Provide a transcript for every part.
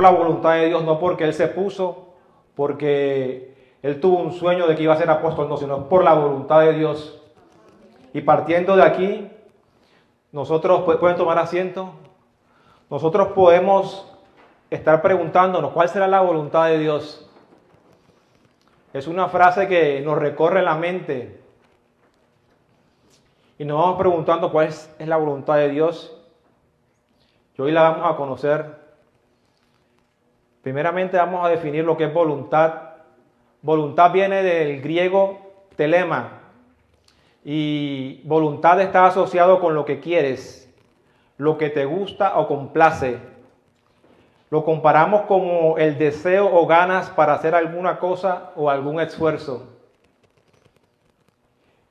la voluntad de Dios, no porque Él se puso, porque Él tuvo un sueño de que iba a ser apóstol, no, sino por la voluntad de Dios. Y partiendo de aquí, nosotros, pueden tomar asiento, nosotros podemos estar preguntándonos cuál será la voluntad de Dios. Es una frase que nos recorre la mente y nos vamos preguntando cuál es la voluntad de Dios. Y hoy la vamos a conocer. Primeramente vamos a definir lo que es voluntad. Voluntad viene del griego telema y voluntad está asociado con lo que quieres, lo que te gusta o complace. Lo comparamos como el deseo o ganas para hacer alguna cosa o algún esfuerzo.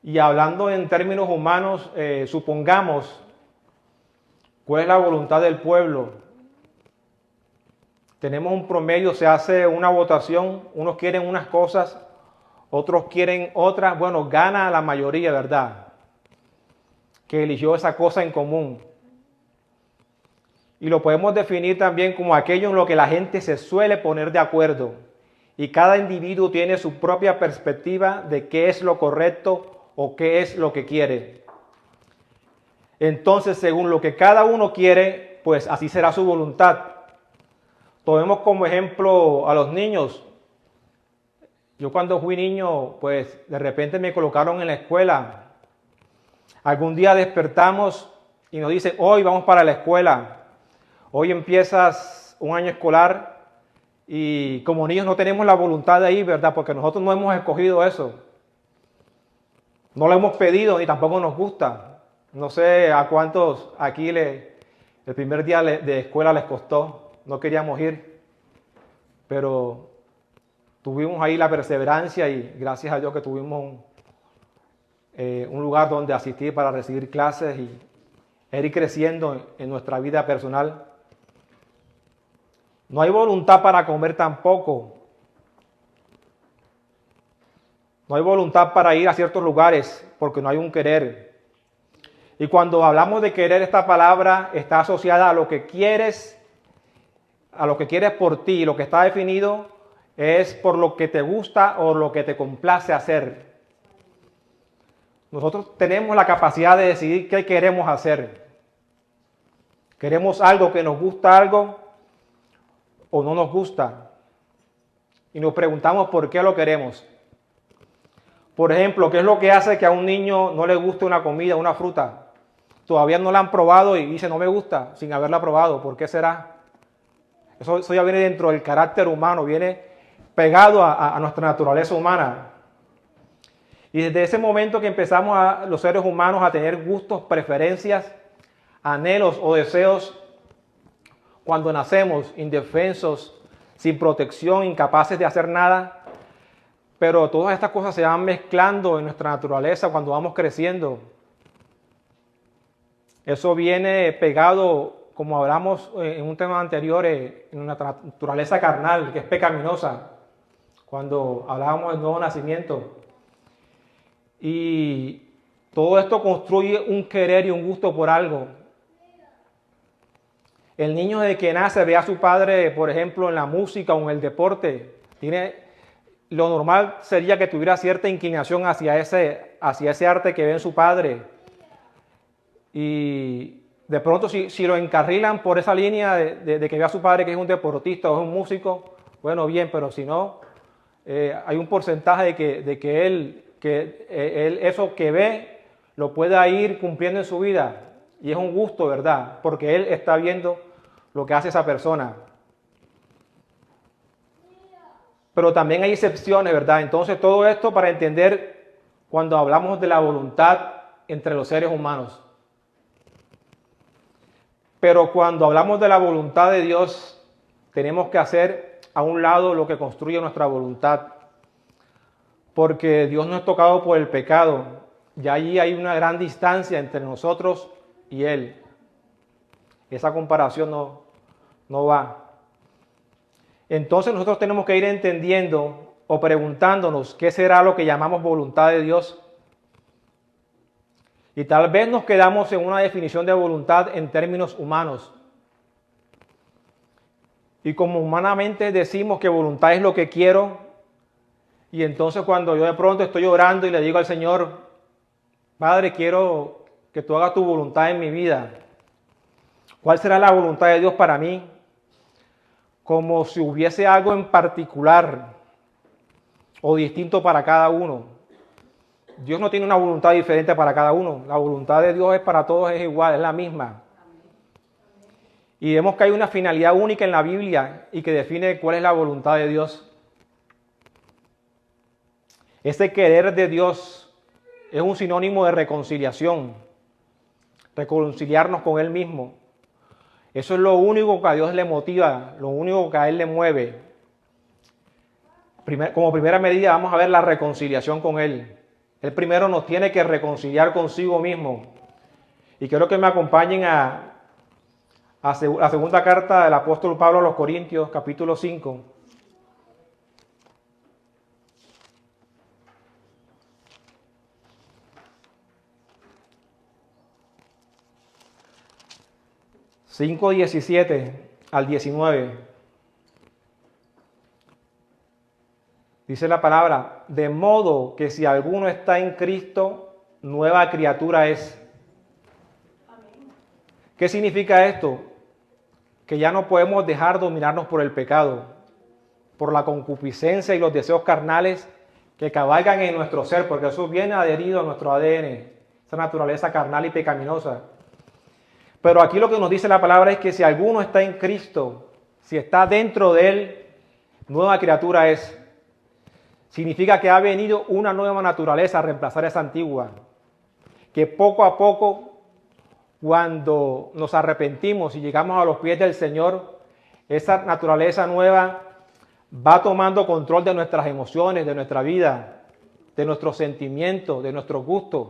Y hablando en términos humanos, supongamos cuál es la voluntad del pueblo. Tenemos un promedio, se hace una votación, unos quieren unas cosas, otros quieren otras. Bueno, gana la mayoría, ¿verdad? Que eligió esa cosa en común. Y lo podemos definir también como aquello en lo que la gente se suele poner de acuerdo. Y cada individuo tiene su propia perspectiva de qué es lo correcto o qué es lo que quiere. Entonces, según lo que cada uno quiere, pues así será su voluntad. Tomemos como ejemplo a los niños. Yo cuando fui niño, pues de repente me colocaron en la escuela. Algún día despertamos y nos dicen, hoy vamos para la escuela. Hoy empiezas un año escolar y como niños no tenemos la voluntad de ir, ¿verdad? Porque nosotros no hemos escogido eso. No lo hemos pedido ni tampoco nos gusta. No sé a cuántos aquí el primer día de escuela les costó. No queríamos ir. Pero tuvimos ahí la perseverancia y gracias a Dios que tuvimos un lugar donde asistir para recibir clases y ir creciendo en nuestra vida personal. No hay voluntad para comer tampoco. No hay voluntad para ir a ciertos lugares porque no hay un querer. Y cuando hablamos de querer, esta palabra está asociada a lo que quieres por ti. Lo que está definido es por lo que te gusta o lo que te complace hacer. Nosotros tenemos la capacidad de decidir qué queremos hacer. Queremos algo que nos gusta algo o no nos gusta. Y nos preguntamos por qué lo queremos. Por ejemplo, ¿qué es lo que hace que a un niño no le guste una comida, una fruta? Todavía no la han probado y dice no me gusta sin haberla probado. ¿Por qué será? Eso ya viene dentro del carácter humano, viene pegado a nuestra naturaleza humana. Y desde ese momento que empezamos los seres humanos a tener gustos, preferencias, anhelos o deseos, cuando nacemos indefensos, sin protección, incapaces de hacer nada, pero todas estas cosas se van mezclando en nuestra naturaleza cuando vamos creciendo. Eso viene pegado, como hablamos en un tema anterior, en nuestra naturaleza carnal, que es pecaminosa, cuando hablábamos del nuevo nacimiento. Y todo esto construye un querer y un gusto por algo. El niño desde que nace ve a su padre, por ejemplo, en la música o en el deporte. Lo normal sería que tuviera cierta inclinación hacia ese arte que ve en su padre. Y de pronto si lo encarrilan por esa línea de que ve a su padre que es un deportista o es un músico, bueno, bien, pero si no, hay un porcentaje de que él eso que ve lo pueda ir cumpliendo en su vida. Y es un gusto, ¿verdad? Porque él está viendo lo que hace esa persona. Pero también hay excepciones, ¿verdad? Entonces todo esto para entender cuando hablamos de la voluntad entre los seres humanos. Pero cuando hablamos de la voluntad de Dios, tenemos que hacer a un lado lo que construye nuestra voluntad. Porque Dios no es tocado por el pecado. Y allí hay una gran distancia entre nosotros y Él. Esa comparación no va. Entonces nosotros tenemos que ir entendiendo o preguntándonos qué será lo que llamamos voluntad de Dios. Y tal vez nos quedamos en una definición de voluntad en términos humanos. Y como humanamente decimos que voluntad es lo que quiero, y entonces cuando yo de pronto estoy orando y le digo al Señor, Padre, quiero que tú hagas tu voluntad en mi vida. ¿Cuál será la voluntad de Dios para mí? Como si hubiese algo en particular o distinto para cada uno. Dios no tiene una voluntad diferente para cada uno. La voluntad de Dios es para todos, es igual, es la misma. Y vemos que hay una finalidad única en la Biblia y que define cuál es la voluntad de Dios. Ese querer de Dios es un sinónimo de reconciliación, reconciliarnos con Él mismo. Eso es lo único que a Dios le motiva, lo único que a Él le mueve. Como primera medida vamos a ver la reconciliación con Él. Él primero nos tiene que reconciliar consigo mismo. Y quiero que me acompañen a la segunda carta del apóstol Pablo a los Corintios, capítulo 5. Cinco 17 al 19. Dice la palabra, de modo que si alguno está en Cristo, nueva criatura es. ¿Qué significa esto? Que ya no podemos dejar dominarnos por el pecado, por la concupiscencia y los deseos carnales que cabalgan en nuestro ser, porque eso viene adherido a nuestro ADN, esa naturaleza carnal y pecaminosa. Pero aquí lo que nos dice la palabra es que si alguno está en Cristo, si está dentro de Él, nueva criatura es. Significa que ha venido una nueva naturaleza a reemplazar esa antigua. Que poco a poco, cuando nos arrepentimos y llegamos a los pies del Señor, esa naturaleza nueva va tomando control de nuestras emociones, de nuestra vida, de nuestros sentimientos, de nuestros gustos.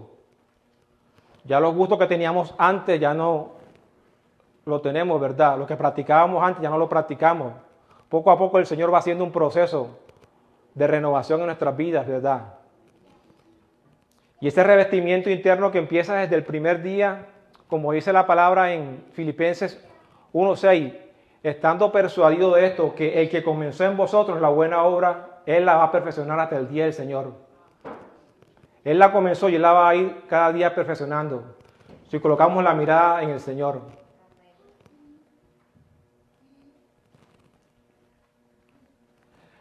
Ya los gustos que teníamos antes ya no lo tenemos, ¿verdad? Lo que practicábamos antes ya no lo practicamos. Poco a poco el Señor va haciendo un proceso de renovación en nuestras vidas, ¿verdad? Y ese revestimiento interno que empieza desde el primer día, como dice la palabra en Filipenses 1:6, estando persuadido de esto, que el que comenzó en vosotros la buena obra, Él la va a perfeccionar hasta el día del Señor. Él la comenzó y Él la va a ir cada día perfeccionando, si colocamos la mirada en el Señor.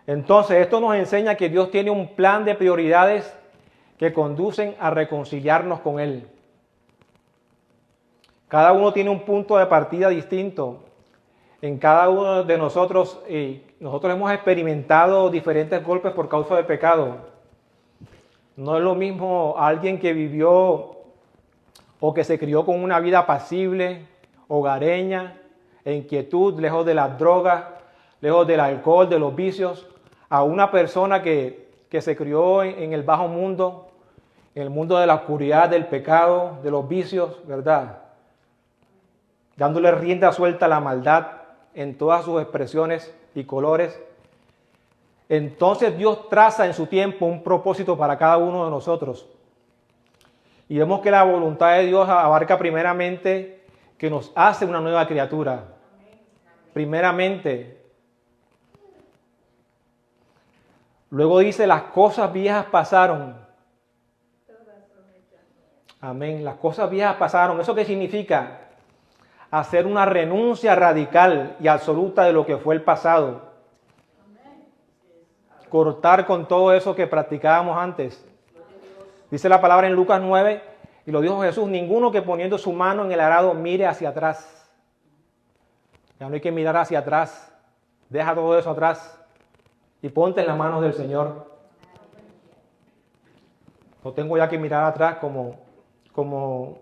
Entonces, esto nos enseña que Dios tiene un plan de prioridades que conducen a reconciliarnos con Él. Cada uno tiene un punto de partida distinto. En cada uno de nosotros, nosotros hemos experimentado diferentes golpes por causa del pecado. No es lo mismo alguien que vivió o que se crió con una vida apacible, hogareña, en quietud, lejos de las drogas, lejos del alcohol, de los vicios, a una persona que se crió en el bajo mundo, en el mundo de la oscuridad, del pecado, de los vicios, ¿verdad? Dándole rienda suelta a la maldad en todas sus expresiones y colores. Entonces Dios traza en su tiempo un propósito para cada uno de nosotros. Y vemos que la voluntad de Dios abarca primeramente que nos hace una nueva criatura. Primeramente. Luego dice, las cosas viejas pasaron. Amén. Las cosas viejas pasaron. ¿Eso qué significa? Hacer una renuncia radical y absoluta de lo que fue el pasado. Cortar con todo eso que practicábamos antes. Dice la palabra en Lucas 9, y lo dijo Jesús, ninguno que poniendo su mano en el arado mire hacia atrás. Ya no hay que mirar hacia atrás. Deja todo eso atrás y ponte en las manos del Señor. No tengo ya que mirar atrás como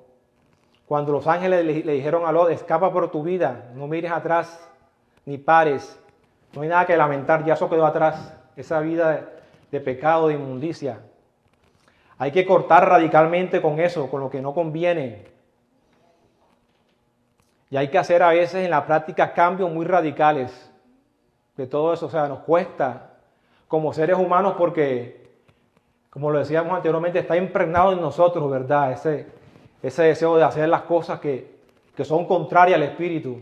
cuando los ángeles le dijeron a Lot, escapa por tu vida, no mires atrás, ni pares. No hay nada que lamentar, ya eso quedó atrás, esa vida de pecado, de inmundicia. Hay que cortar radicalmente con eso, con lo que no conviene. Y hay que hacer a veces en la práctica cambios muy radicales de todo eso. O sea, nos cuesta como seres humanos porque, como lo decíamos anteriormente, está impregnado en nosotros, ¿verdad? Ese deseo de hacer las cosas que son contrarias al Espíritu.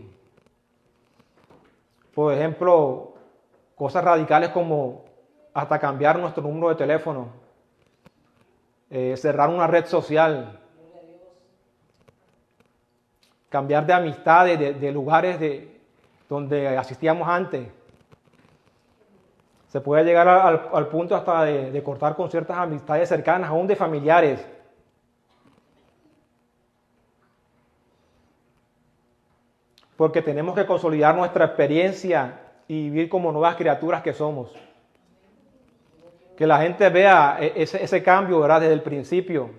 Por ejemplo, cosas radicales como hasta cambiar nuestro número de teléfono, cerrar una red social, cambiar de amistades, de lugares donde asistíamos antes. Se puede llegar al punto hasta de cortar con ciertas amistades cercanas, aún de familiares. Porque tenemos que consolidar nuestra experiencia y vivir como nuevas criaturas que somos. Que la gente vea ese cambio, ¿verdad? Desde el principio.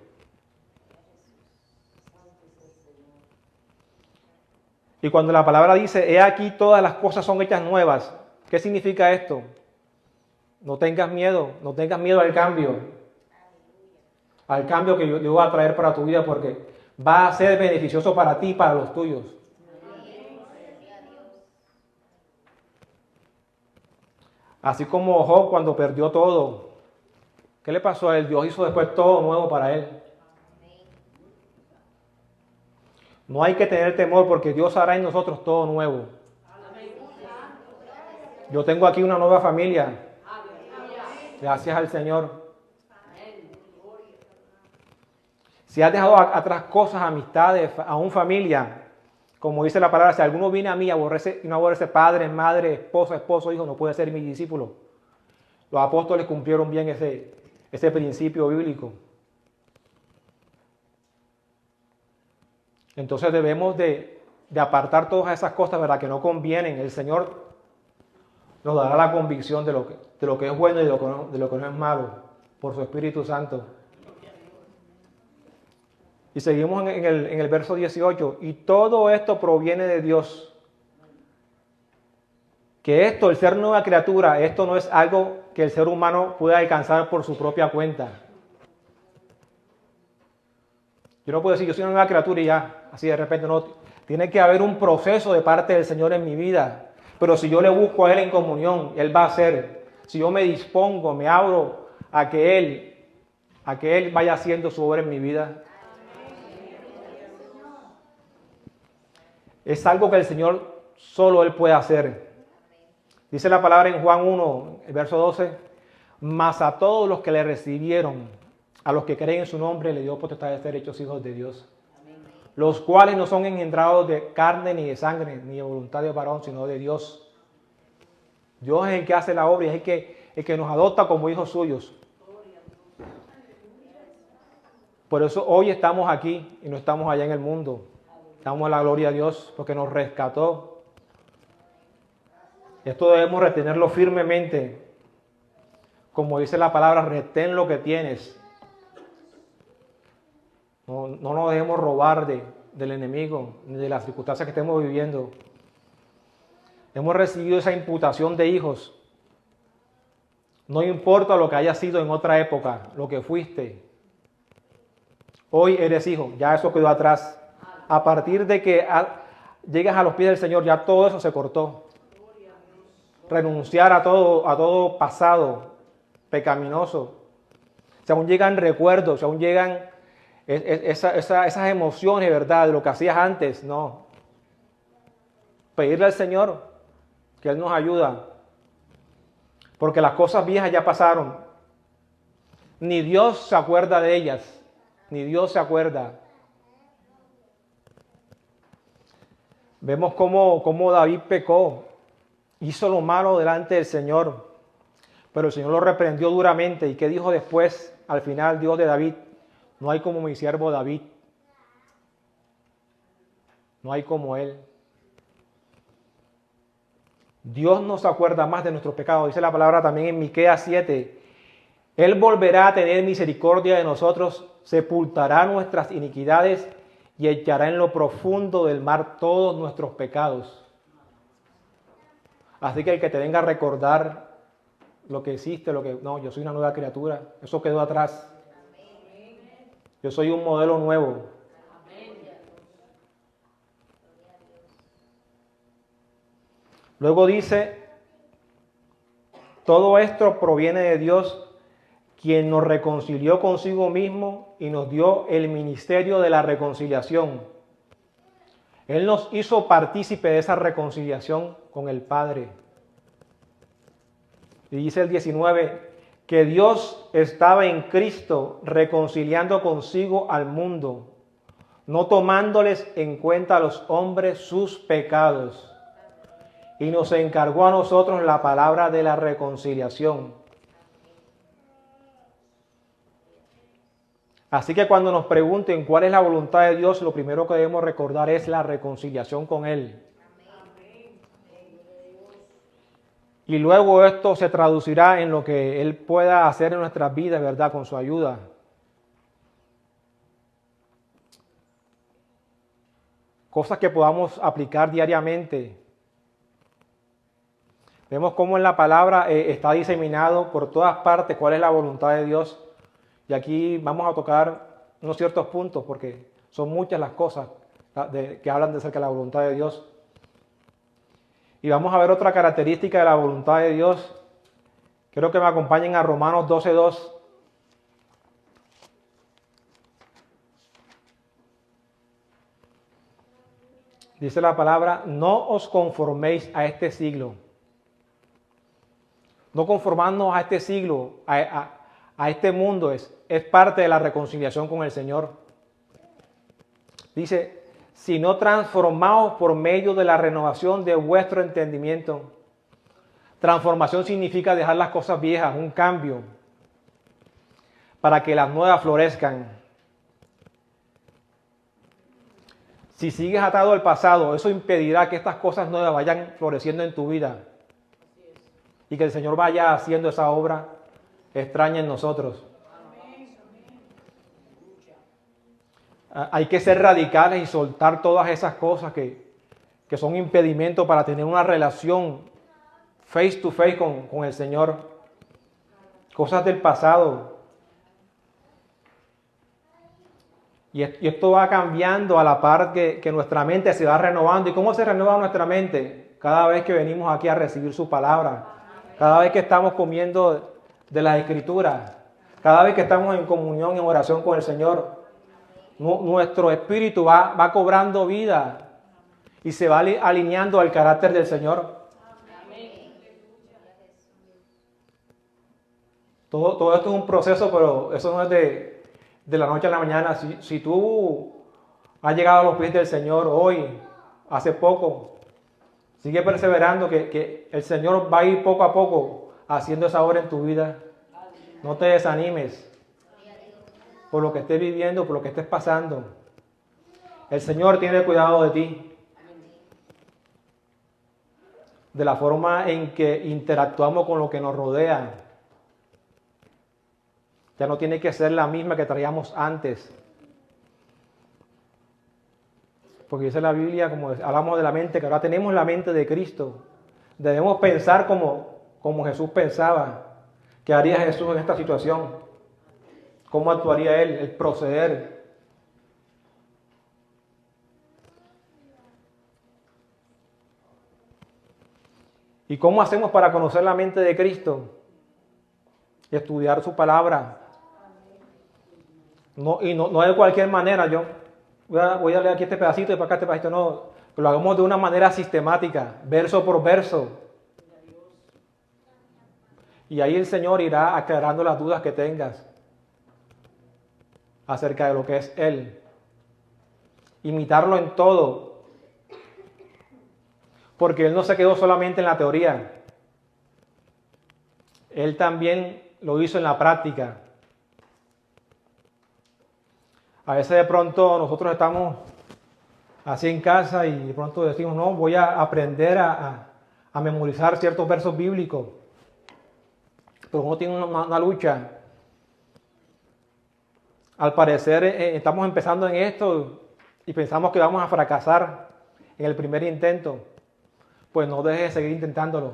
Y cuando la palabra dice, he aquí todas las cosas son hechas nuevas, ¿qué significa esto? No tengas miedo al cambio que yo voy a traer para tu vida, porque va a ser beneficioso para ti y para los tuyos. Así como Job cuando perdió todo, ¿qué le pasó a él? Dios hizo después todo nuevo para él. No hay que tener temor porque Dios hará en nosotros todo nuevo. Yo tengo aquí una nueva familia. Gracias al Señor. Si has dejado atrás cosas, amistades, aún familia, como dice la palabra, si alguno viene a mí y no aborrece padre, madre, esposo, hijo, no puede ser mi discípulo. Los apóstoles cumplieron bien ese principio bíblico. Entonces debemos de apartar todas esas cosas, ¿verdad?, que no convienen. El Señor nos dará la convicción de lo que es bueno y de lo que no es malo, por su Espíritu Santo. Y seguimos en el verso 18. Y todo esto proviene de Dios. Que esto, el ser nueva criatura, esto no es algo que el ser humano pueda alcanzar por su propia cuenta. Yo no puedo decir, yo soy una nueva criatura y ya, así de repente, no. Tiene que haber un proceso de parte del Señor en mi vida. Pero si yo le busco a Él en comunión, Él va a hacer. Si yo me dispongo, me abro a que Él vaya haciendo su obra en mi vida. Es algo que el Señor solo Él puede hacer. Dice la palabra en Juan 1, el verso 12, mas a todos los que le recibieron, a los que creen en su nombre, le dio potestad de ser hechos hijos de Dios. Amén. Los cuales no son engendrados de carne ni de sangre, ni de voluntad de varón, sino de Dios. Dios es el que hace la obra y es el que nos adopta como hijos suyos. Por eso hoy estamos aquí y no estamos allá en el mundo. Damos la gloria a Dios porque nos rescató. Esto debemos retenerlo firmemente. Como dice la palabra, retén lo que tienes. No nos dejemos robar del enemigo, ni de las circunstancias que estemos viviendo. Hemos recibido esa imputación de hijos. No importa lo que haya sido en otra época, lo que fuiste. Hoy eres hijo, ya eso quedó atrás. A partir de que llegas a los pies del Señor, ya todo eso se cortó. Renunciar a todo pasado pecaminoso. Si aún llegan recuerdos, si aún llegan esas emociones, ¿verdad?, de lo que hacías antes, no. Pedirle al Señor que Él nos ayuda. Porque las cosas viejas ya pasaron. Ni Dios se acuerda de ellas. Ni Dios se acuerda. Vemos cómo David pecó. Hizo lo malo delante del Señor. Pero el Señor lo reprendió duramente. ¿Y qué dijo después? Al final, Dios de David: no hay como mi siervo David. No hay como él. Dios no se acuerda más de nuestros pecados. Dice la palabra también en Miqueas 7. Él volverá a tener misericordia de nosotros, sepultará nuestras iniquidades y echará en lo profundo del mar todos nuestros pecados. Así que el que te venga a recordar lo que hiciste, no, yo soy una nueva criatura, eso quedó atrás. Yo soy un modelo nuevo. Luego dice, todo esto proviene de Dios, quien nos reconcilió consigo mismo y nos dio el ministerio de la reconciliación. Él nos hizo partícipe de esa reconciliación con el Padre. Y dice el 19, que Dios estaba en Cristo reconciliando consigo al mundo, no tomándoles en cuenta a los hombres sus pecados. Y nos encargó a nosotros la palabra de la reconciliación. Así que cuando nos pregunten cuál es la voluntad de Dios, lo primero que debemos recordar es la reconciliación con Él. Y luego esto se traducirá en lo que Él pueda hacer en nuestras vidas, ¿verdad? Con su ayuda. Cosas que podamos aplicar diariamente. Vemos cómo en la palabra está diseminado por todas partes cuál es la voluntad de Dios. Y aquí vamos a tocar unos ciertos puntos porque son muchas las cosas que hablan de acerca de la voluntad de Dios. Y vamos a ver otra característica de la voluntad de Dios. Quiero que me acompañen a Romanos 12:2. Dice la palabra, no os conforméis a este siglo. No conformarnos a este siglo, a este mundo, es parte de la reconciliación con el Señor. Dice, sino transformaos por medio de la renovación de vuestro entendimiento. Transformación significa dejar las cosas viejas, un cambio, para que las nuevas florezcan. Si sigues atado al pasado, eso impedirá que estas cosas nuevas vayan floreciendo en tu vida y que el Señor vaya haciendo esa obra extraña en nosotros. Hay que ser radicales y soltar todas esas cosas que son impedimentos para tener una relación face to face con el Señor. Cosas del pasado. Y esto va cambiando a la par que nuestra mente se va renovando. ¿Y cómo se renueva nuestra mente? Cada vez que venimos aquí a recibir su palabra. Cada vez que estamos comiendo de las Escrituras. Cada vez que estamos en comunión, en oración con el Señor. Nuestro espíritu va cobrando vida y se va alineando al carácter del Señor. Todo esto es un proceso, pero eso no es de la noche a la mañana. Si tú has llegado a los pies del Señor hoy, hace poco, sigue perseverando que el Señor va a ir poco a poco haciendo esa obra en tu vida. No te desanimes por lo que estés viviendo, por lo que estés pasando. El Señor tiene cuidado de ti. De la forma en que interactuamos con lo que nos rodea. Ya no tiene que ser la misma que traíamos antes. Porque dice la Biblia, como hablamos de la mente, que ahora tenemos la mente de Cristo. Debemos pensar como Jesús pensaba. ¿Qué haría Jesús en esta situación? ¿Cómo actuaría Él? El proceder. ¿Y cómo hacemos para conocer la mente de Cristo? Estudiar su palabra. No de cualquier manera. Yo voy a leer aquí este pedacito y para acá este pedacito. No, lo hagamos de una manera sistemática, verso por verso. Y ahí el Señor irá aclarando las dudas que tengas acerca de lo que es Él. Imitarlo en todo. Porque Él no se quedó solamente en la teoría. Él también lo hizo en la práctica. A veces de pronto nosotros estamos así en casa y de pronto decimos, no, voy a aprender a memorizar ciertos versos bíblicos. Pero uno tiene una lucha. Al parecer estamos empezando en esto y pensamos que vamos a fracasar en el primer intento. Pues no dejes de seguir intentándolo.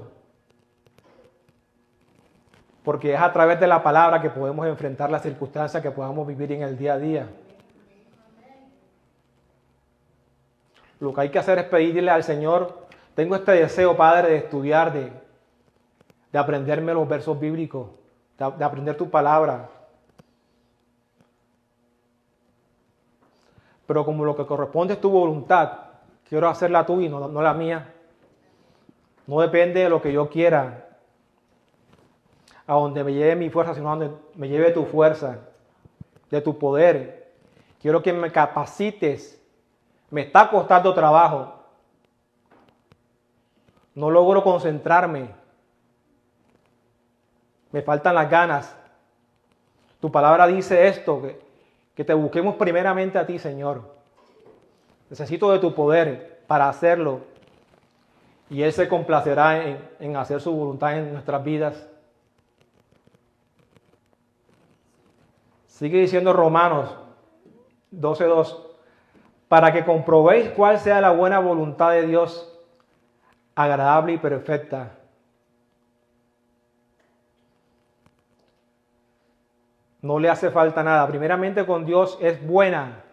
Porque es a través de la palabra que podemos enfrentar las circunstancias que podamos vivir en el día a día. Lo que hay que hacer es pedirle al Señor, tengo este deseo, Padre, de estudiar, de aprenderme los versos bíblicos, de aprender tu palabra. Pero como lo que corresponde es tu voluntad, Quiero hacerla tú y no la mía. No depende de lo que yo quiera, a donde me lleve mi fuerza, sino a donde me lleve tu fuerza, de tu poder. Quiero que me capacites. Me está costando trabajo. No logro concentrarme. Me faltan las ganas. Tu palabra dice esto, que te busquemos primeramente a ti, Señor. Necesito de tu poder para hacerlo. Y Él se complacerá en hacer su voluntad en nuestras vidas. Sigue diciendo Romanos 12:2, para que comprobéis cuál sea la buena voluntad de Dios, agradable y perfecta. No le hace falta nada. Primeramente con Dios es buena,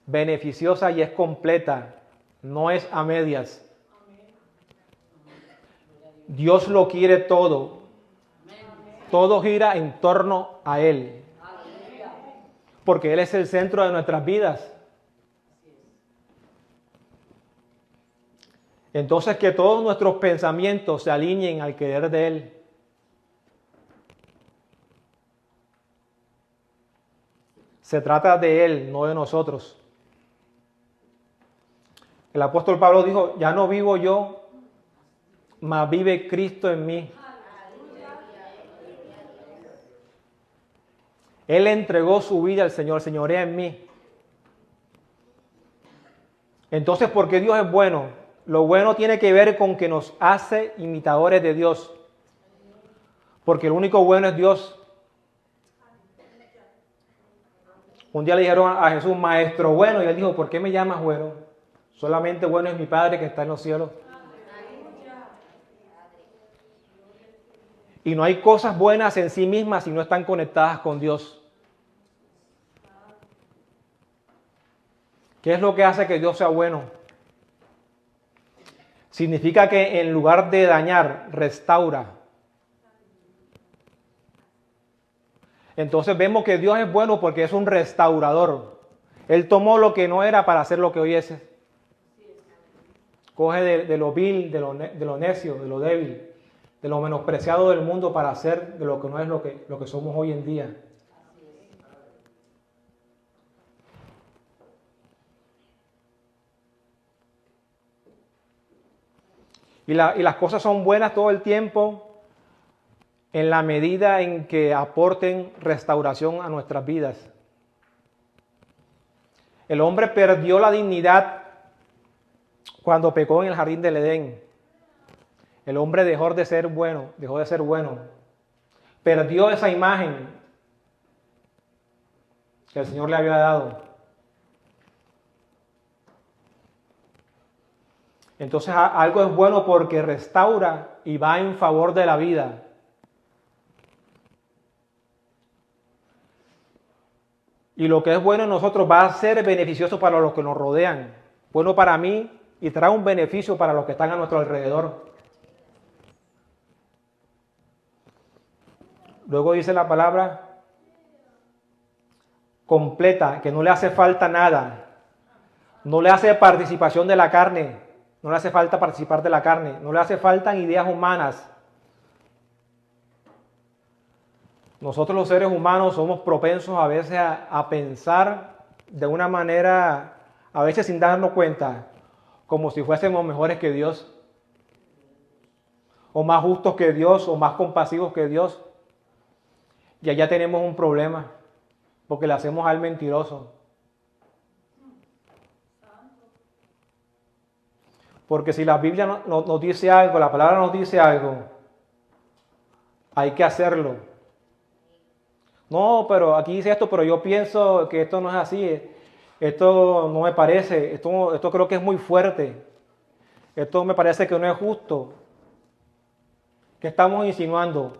beneficiosa y es completa. No es a medias. Dios lo quiere todo. Todo gira en torno a Él. Porque Él es el centro de nuestras vidas. Entonces que todos nuestros pensamientos se alineen al querer de Él. Se trata de Él, no de nosotros. El apóstol Pablo dijo, ya no vivo yo, mas vive Cristo en mí. Él entregó su vida al Señor, señorea en mí. Entonces, ¿por qué Dios es bueno? Lo bueno tiene que ver con que nos hace imitadores de Dios. Porque el único bueno es Dios. Un día le dijeron a Jesús, maestro bueno, y él dijo, ¿por qué me llamas bueno? Solamente bueno es mi Padre que está en los cielos. Y no hay cosas buenas en sí mismas si no están conectadas con Dios. ¿Qué es lo que hace que Dios sea bueno? Significa que en lugar de dañar, restaura. Entonces vemos que Dios es bueno porque es un restaurador. Él tomó lo que no era para hacer lo que hoy es. Coge de lo vil, de lo necio, de lo débil, de lo menospreciado del mundo para hacer de lo que no es lo que somos hoy en día. Y las cosas son buenas todo el tiempo en la medida en que aporten restauración a nuestras vidas. El hombre perdió la dignidad cuando pecó en el jardín del Edén. El hombre dejó de ser bueno. Perdió esa imagen que el Señor le había dado. Entonces algo es bueno porque restaura y va en favor de la vida. Y lo que es bueno en nosotros va a ser beneficioso para los que nos rodean. Bueno para mí y trae un beneficio para los que están a nuestro alrededor. Luego dice la palabra completa, que no le hace falta nada. No le hace participación de la carne. No le hace falta participar de la carne. No le hace falta ideas humanas. Nosotros los seres humanos somos propensos a veces a pensar de una manera, a veces sin darnos cuenta, como si fuésemos mejores que Dios, o más justos que Dios, o más compasivos que Dios. Y allá tenemos un problema, porque le hacemos al mentiroso. Porque si la Biblia nos dice algo, la palabra nos dice algo, hay que hacerlo. No, pero aquí dice esto, pero yo pienso que esto no es así. Esto no me parece. Esto creo que es muy fuerte. Esto me parece que no es justo. ¿Qué estamos insinuando?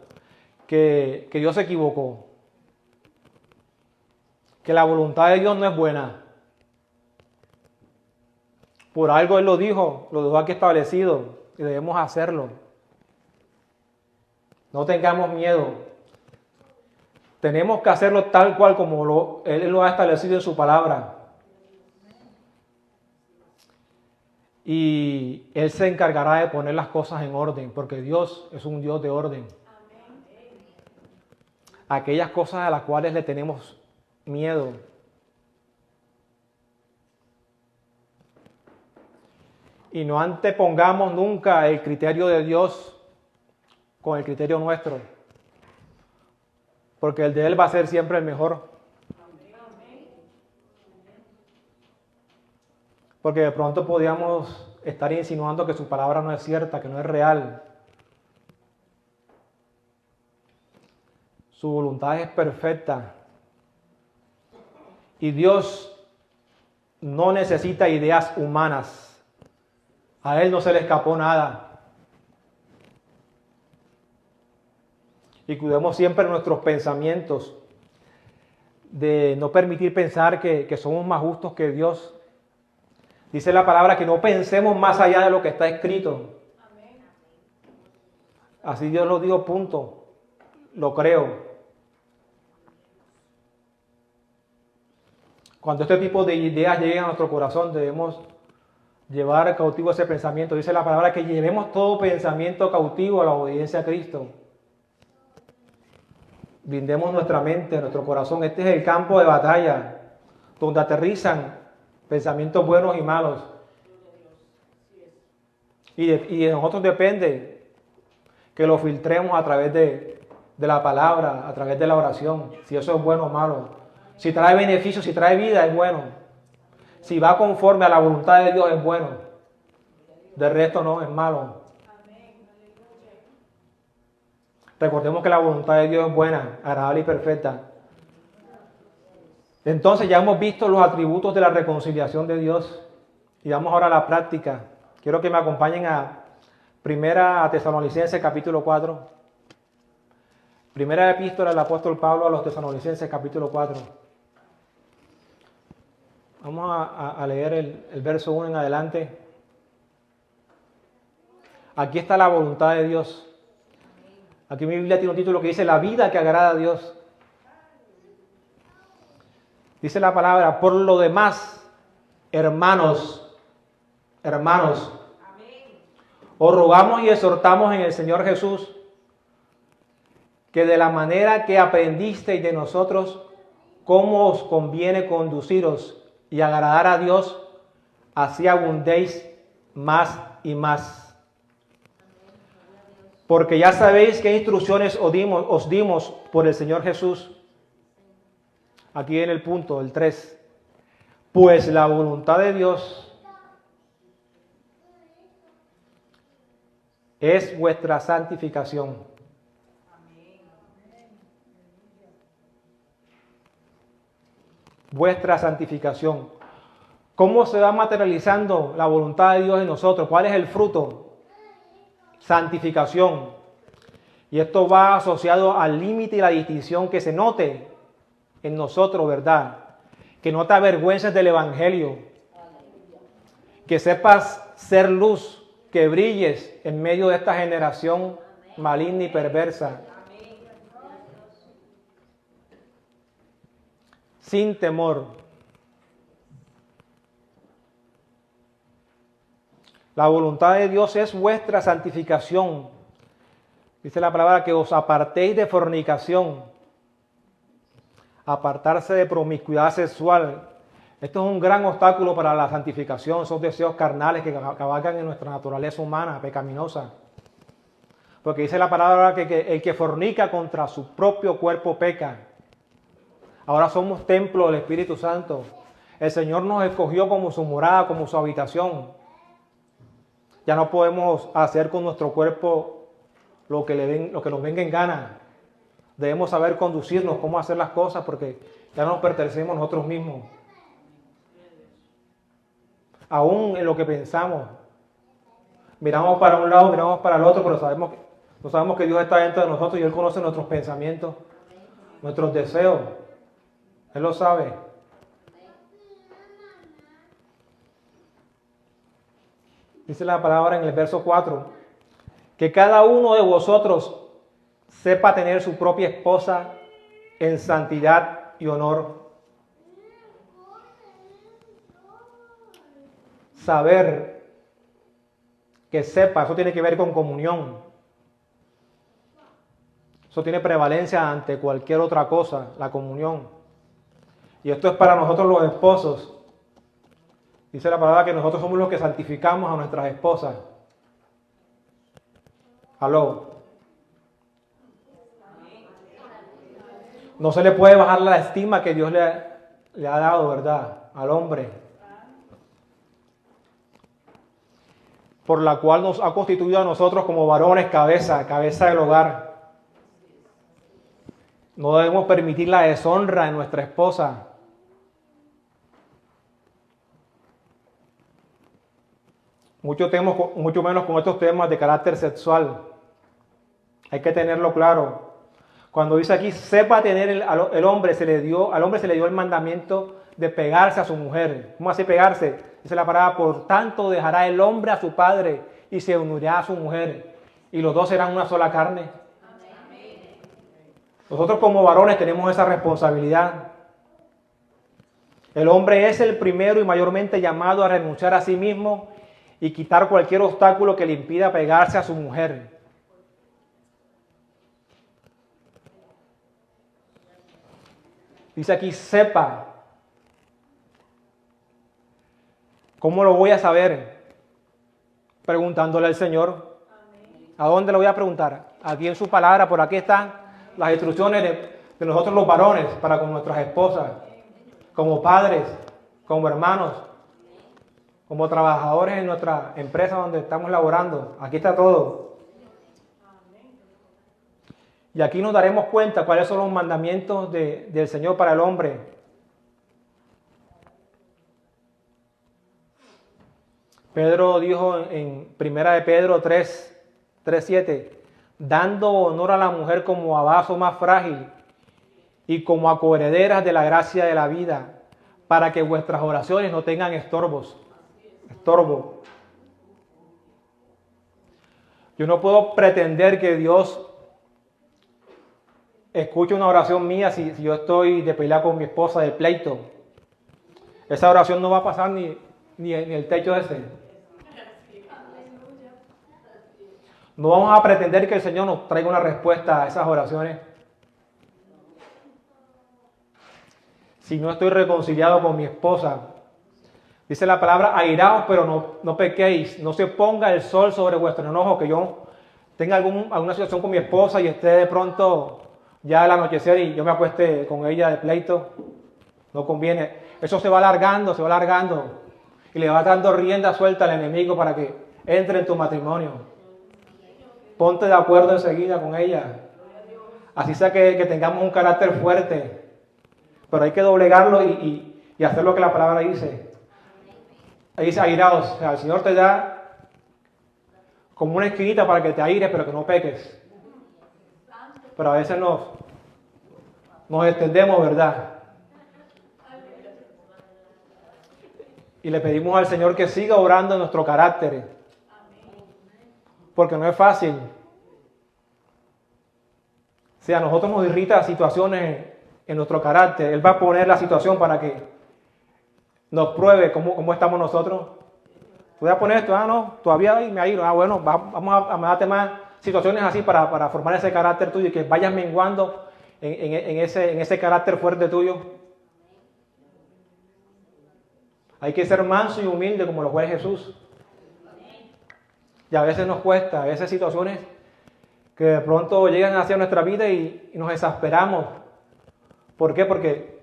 Que Dios se equivocó. Que la voluntad de Dios no es buena. Por algo Él lo dejó aquí establecido y debemos hacerlo. No tengamos miedo. Tenemos que hacerlo tal cual como Él lo ha establecido en su palabra. y Él se encargará de poner las cosas en orden, porque Dios es un Dios de orden. Aquellas cosas a las cuales le tenemos miedo, y no antepongamos nunca el criterio de Dios con el criterio nuestro, porque el de Él va a ser siempre el mejor. Porque de pronto podríamos estar insinuando que su palabra no es cierta, que no es real. Su voluntad es perfecta. Y Dios no necesita ideas humanas. A Él no se le escapó nada. Y cuidemos siempre nuestros pensamientos, de no permitir pensar que somos más justos que Dios. Dice la palabra que no pensemos más allá de lo que está escrito. Así Dios lo dijo, punto. Lo creo. Cuando este tipo de ideas lleguen a nuestro corazón, debemos llevar cautivo ese pensamiento. Dice la palabra que llevemos todo pensamiento cautivo a la obediencia a Cristo. Blindemos nuestra mente, nuestro corazón. Este es el campo de batalla donde aterrizan pensamientos buenos y malos. Y de nosotros depende que lo filtremos a través de la palabra, a través de la oración, si eso es bueno o malo. Si trae beneficio, si trae vida, es bueno. Si va conforme a la voluntad de Dios, es bueno. De resto no, es malo. Recordemos que la voluntad de Dios es buena, agradable y perfecta. Entonces ya hemos visto los atributos de la reconciliación de Dios y vamos ahora a la práctica. Quiero que me acompañen a Primera Tesalonicenses capítulo 4. Primera epístola del apóstol Pablo a los Tesalonicenses capítulo 4. Vamos a leer el verso 1 en adelante. Aquí está la voluntad de Dios. Aquí mi Biblia tiene un título que dice la vida que agrada a Dios. Dice la palabra, por lo demás, hermanos, os rogamos y exhortamos en el Señor Jesús que de la manera que aprendisteis de nosotros, cómo os conviene conduciros y agradar a Dios, así abundéis más y más. Porque ya sabéis qué instrucciones os dimos por el Señor Jesús. Aquí en el punto, el 3. Pues la voluntad de Dios es vuestra santificación. Vuestra santificación. ¿Cómo se va materializando la voluntad de Dios en nosotros? ¿Cuál es el fruto? Santificación. Y esto va asociado al límite y la distinción que se note en nosotros, ¿verdad? Que no te avergüences del Evangelio. Que sepas ser luz, que brilles en medio de esta generación maligna y perversa. Sin temor. La voluntad de Dios es vuestra santificación. Dice la palabra que os apartéis de fornicación. Apartarse de promiscuidad sexual. Esto es un gran obstáculo para la santificación. Esos deseos carnales que cabalgan en nuestra naturaleza humana, pecaminosa. Porque dice la palabra que el que fornica contra su propio cuerpo peca. Ahora somos templo del Espíritu Santo. El Señor nos escogió como su morada, como su habitación. Ya no podemos hacer con nuestro cuerpo lo que nos venga en gana. Debemos saber conducirnos, cómo hacer las cosas, porque ya no nos pertenecemos nosotros mismos. Aún en lo que pensamos. Miramos para un lado, miramos para el otro, pero no sabemos que Dios está dentro de nosotros y Él conoce nuestros pensamientos, nuestros deseos. Él lo sabe. Dice la palabra en el verso 4, que cada uno de vosotros sepa tener su propia esposa en santidad y honor. Saber que sepa, eso tiene que ver con comunión. Eso tiene prevalencia ante cualquier otra cosa, la comunión. Y esto es para nosotros los esposos. Dice la palabra que nosotros somos los que santificamos a nuestras esposas. Aló. No se le puede bajar la estima que Dios le ha dado, ¿verdad? Al hombre. Por la cual nos ha constituido a nosotros como varones cabeza del hogar. No debemos permitir la deshonra en nuestra esposa. Mucho menos con estos temas de carácter sexual. Hay que tenerlo claro. Cuando dice aquí, sepa tener al hombre se le dio el mandamiento de pegarse a su mujer. ¿Cómo así pegarse? Dice la palabra, por tanto dejará el hombre a su padre y se unirá a su mujer. Y los dos serán una sola carne. Nosotros como varones tenemos esa responsabilidad. El hombre es el primero y mayormente llamado a renunciar a sí mismo y quitar cualquier obstáculo que le impida pegarse a su mujer. Dice aquí, sepa. ¿Cómo lo voy a saber? Preguntándole al Señor. ¿A dónde lo voy a preguntar? Aquí en su palabra, por aquí están las instrucciones de nosotros los varones para con nuestras esposas, como padres, como hermanos, como trabajadores en nuestra empresa donde estamos laborando. Aquí está todo. Y aquí nos daremos cuenta cuáles son los mandamientos del Señor para el hombre. Pedro dijo en 1 de Pedro 3:7, dando honor a la mujer como a vaso más frágil y como a coherederas de la gracia de la vida, para que vuestras oraciones no tengan estorbo. Yo no puedo pretender que Dios escuche una oración mía si yo estoy de pelea con mi esposa, de pleito. Esa oración no va a pasar ni el techo ese. No vamos a pretender que el Señor nos traiga una respuesta a esas oraciones si no estoy reconciliado con mi esposa. Dice la palabra, airaos, pero no pequéis. No se ponga el sol sobre vuestro enojo, que yo tenga alguna situación con mi esposa y esté de pronto ya al anochecer y yo me acueste con ella de pleito. No conviene. Eso se va alargando y le va dando rienda suelta al enemigo para que entre en tu matrimonio. Ponte de acuerdo enseguida con ella. Así sea que tengamos un carácter fuerte. Pero hay que doblegarlo y hacer lo que la palabra dice. Ahí dice airaos. O sea, el Señor te da como una esquinita para que te aires, pero que no peques. Pero a veces nos extendemos, ¿verdad? Y le pedimos al Señor que siga obrando en nuestro carácter. Porque no es fácil. Si a nosotros nos irrita situaciones en nuestro carácter, Él va a poner la situación para que nos pruebe cómo estamos nosotros. Voy a poner esto, no, todavía me airo. Bueno, vamos a darte más situaciones así para formar ese carácter tuyo y que vayas menguando en ese carácter fuerte tuyo. Hay que ser manso y humilde como lo fue Jesús. Y a veces nos cuesta, a veces situaciones que de pronto llegan hacia nuestra vida y nos exasperamos. ¿Por qué? Porque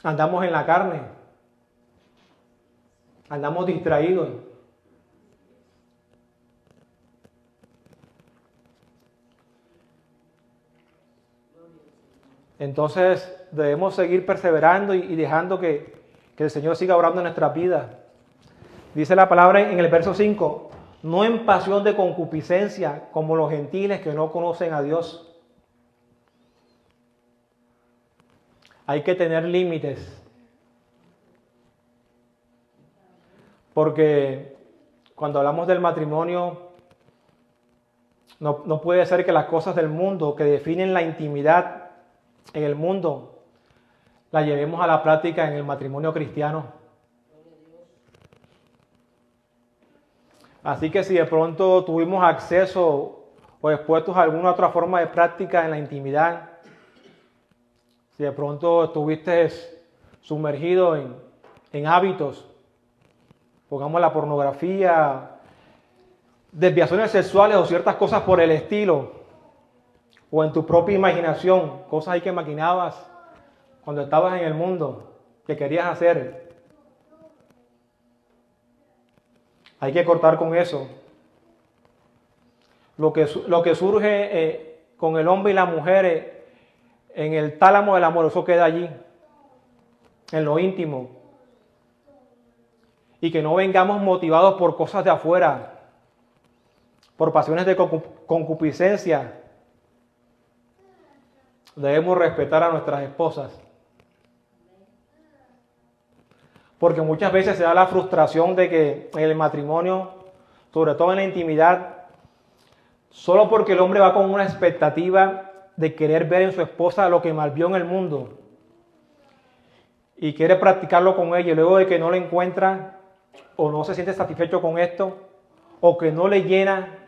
andamos en la carne, andamos distraídos. Entonces debemos seguir perseverando y dejando que el Señor siga obrando en nuestra vida. Dice la palabra en el verso 5, no en pasión de concupiscencia como los gentiles que no conocen a Dios. Hay que tener límites. Porque cuando hablamos del matrimonio, no puede ser que las cosas del mundo que definen la intimidad en el mundo, la llevemos a la práctica en el matrimonio cristiano. Así que si de pronto tuvimos acceso o expuestos a alguna otra forma de práctica en la intimidad, si de pronto estuviste sumergido en hábitos, pongamos la pornografía, desviaciones sexuales o ciertas cosas por el estilo, o en tu propia imaginación, cosas ahí que maquinabas cuando estabas en el mundo, que querías hacer. Hay que cortar con eso. Lo que surge con el hombre y la mujer en el tálamo del amor, eso queda allí, en lo íntimo. Y que no vengamos motivados por cosas de afuera, por pasiones de concupiscencia. Debemos respetar a nuestras esposas. Porque muchas veces se da la frustración de que en el matrimonio, sobre todo en la intimidad, solo porque el hombre va con una expectativa de querer ver en su esposa lo que mal vio en el mundo y quiere practicarlo con ella, y luego de que no lo encuentra o no se siente satisfecho con esto o que no le llena,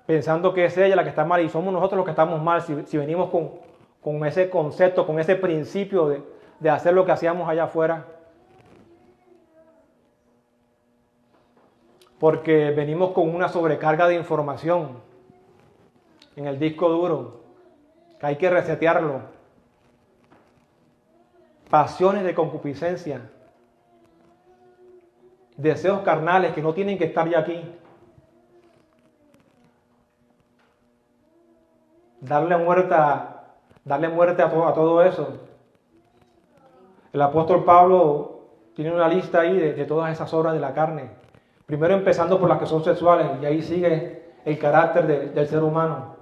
pensando que es ella la que está mal y somos nosotros los que estamos mal si venimos con ese concepto, con ese principio de hacer lo que hacíamos allá afuera. Porque venimos con una sobrecarga de información en el disco duro, que hay que resetearlo. Pasiones de concupiscencia, deseos carnales que no tienen que estar ya aquí. Darle muerte a todo eso. El apóstol Pablo tiene una lista ahí de todas esas obras de la carne. Primero empezando por las que son sexuales, y ahí sigue el carácter del ser humano.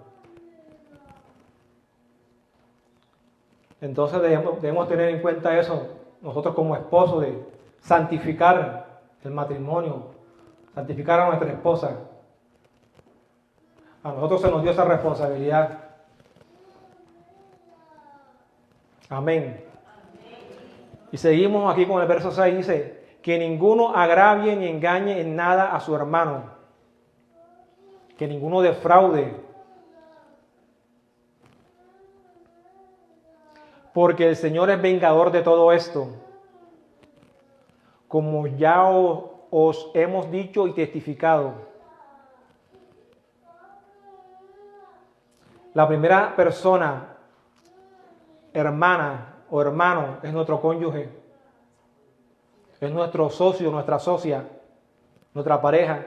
Entonces debemos tener en cuenta eso, nosotros como esposos, de santificar el matrimonio, santificar a nuestra esposa. A nosotros se nos dio esa responsabilidad. Amén. Y seguimos aquí con el verso 6, dice, que ninguno agravie ni engañe en nada a su hermano, que ninguno defraude, porque el Señor es vengador de todo esto, como ya os hemos dicho y testificado. La primera persona, hermana o hermano, es nuestro cónyuge. Es nuestro socio, nuestra socia, nuestra pareja.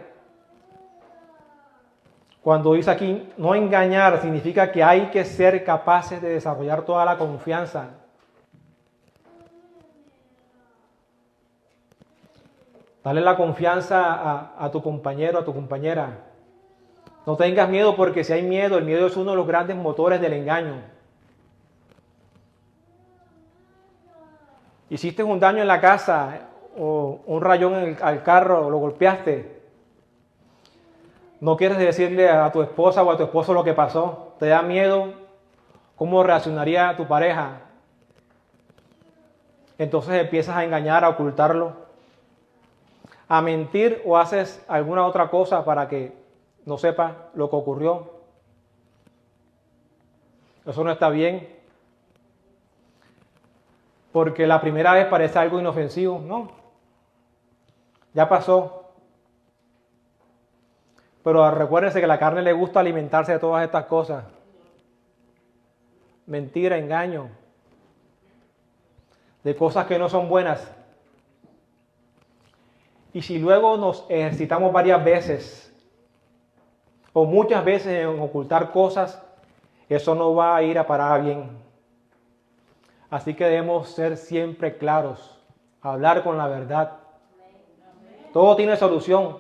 Cuando dice aquí no engañar, significa que hay que ser capaces de desarrollar toda la confianza. Dale la confianza a tu compañero, a tu compañera. No tengas miedo, porque si hay miedo, el miedo es uno de los grandes motores del engaño. Hiciste un daño en la casa, o un rayón al carro, o lo golpeaste. No quieres decirle a tu esposa o a tu esposo lo que pasó. Te da miedo cómo reaccionaría tu pareja. Entonces empiezas a engañar, a ocultarlo, a mentir, o haces alguna otra cosa para que no sepa lo que ocurrió. Eso no está bien. Porque la primera vez parece algo inofensivo, ¿no? Ya pasó. Pero recuérdense que a la carne le gusta alimentarse de todas estas cosas. Mentira, engaño. De cosas que no son buenas. Y si luego nos ejercitamos varias veces, o muchas veces en ocultar cosas, eso no va a ir a parar bien. Así que debemos ser siempre claros, hablar con la verdad. Todo tiene solución.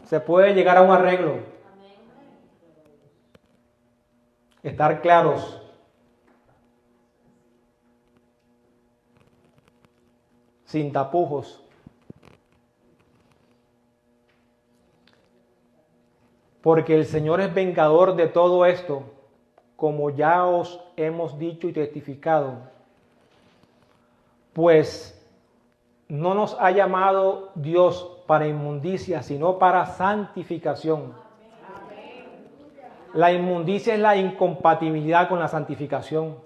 Se puede llegar a un arreglo. Estar claros. Sin tapujos. Porque el Señor es vengador de todo esto, como ya os hemos dicho y testificado. Pues no nos ha llamado Dios para inmundicia, sino para santificación. La inmundicia es la incompatibilidad con la santificación.